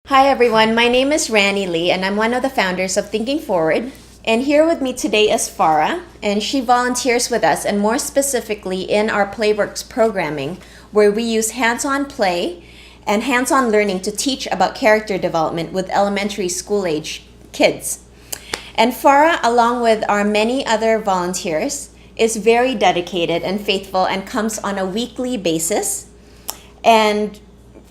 Hi everyone, my name is Rani Lee and I'm one of the founders of Thinking Forward. And here with me today is Farah, and she volunteers with us, and more specifically in our Playworks programming, where we use hands-on play and hands-on learning to teach about character development with elementary school age kids. And Farah, along with our many other volunteers, is very dedicated and faithful and comes on a weekly basis. And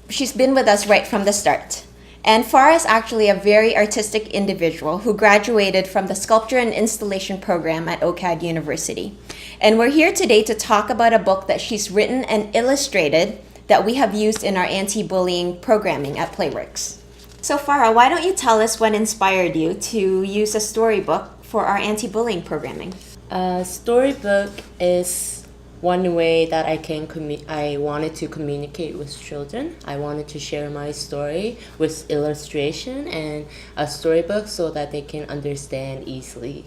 she's been with us right from the start. And Farah is actually a very artistic individual who graduated from the Sculpture and Installation program at OCAD University. And we're here today to talk about a book that she's written and illustrated that we have used in our anti-bullying programming at Playworks. So Farah, why don't you tell us what inspired you to use a storybook for our anti-bullying programming? A storybook is one way that I wanted to communicate with children. I wanted to share my story with illustration and a storybook so that they can understand easily.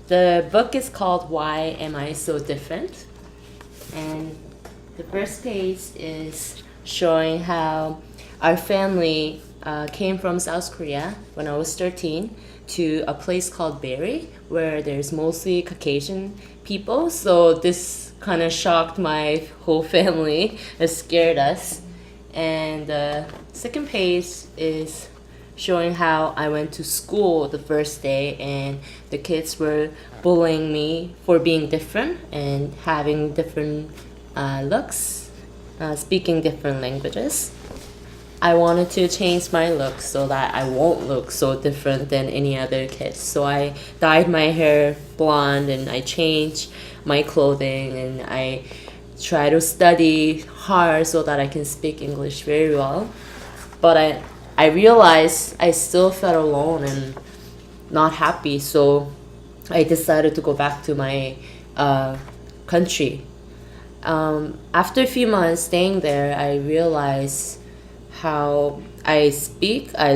The book is called Why Am I So Different? And the first page is showing how our family came from South Korea when I was 13 to a place called Barrie, where there's mostly Caucasian people. So this kind of shocked my whole family. It scared us. And the second page is showing how I went to school the first day and the kids were bullying me for being different and having different looks, speaking different languages. I wanted to change my look so that I won't look so different than any other kids. So I dyed my hair blonde and I changed my clothing and I try to study hard so that I can speak English very well. But I realized I still felt alone and not happy, so I decided to go back to my country. After a few months staying there, I realized how I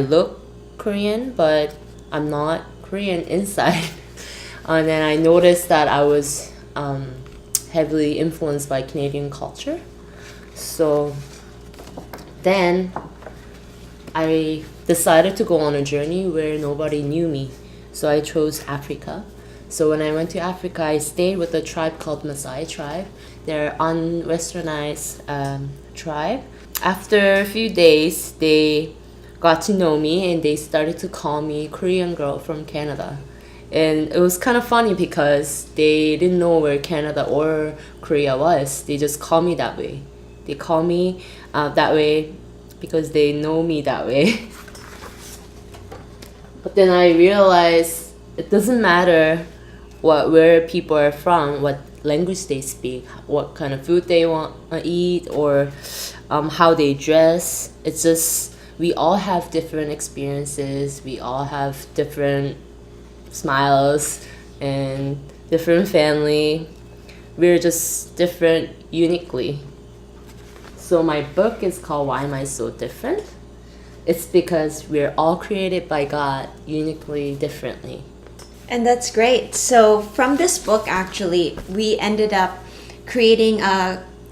look Korean, but I'm not Korean inside. And then I noticed that I was heavily influenced by Canadian culture. So then I decided to go on a journey where nobody knew me. So I chose Africa. So when I went to Africa, I stayed with a tribe called Maasai tribe. They're an unwesternized tribe. After a few days, they got to know me and they started to call me Korean girl from Canada. And it was kind of funny because they didn't know where Canada or Korea was. They just call me that way. They call me that way because they know me that way. But then I realized it doesn't matter where people are from, what language they speak, what kind of food they want to eat, or how they dress. It's just we all have different experiences. We all have different smiles and different family. We're just different uniquely. So my book is called Why Am I So Different? It's because we're all created by God uniquely differently. And that's great. So from this book, actually, we ended up creating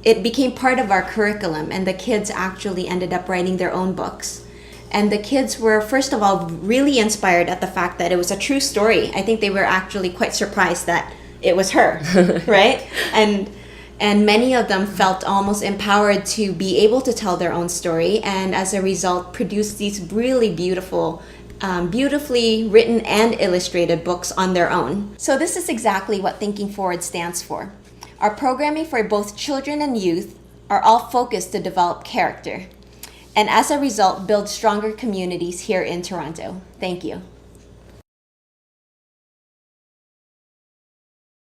it became part of our curriculum, and the kids actually ended up writing their own books. And the kids were, first of all, really inspired at the fact that it was a true story. I think they were actually quite surprised that it was her, right? And many of them felt almost empowered to be able to tell their own story, and as a result, produced these really beautiful beautifully written and illustrated books on their own. So this is exactly what Thinking Forward stands for. Our programming for both children and youth are all focused to develop character, and as a result, build stronger communities here in Toronto. Thank you.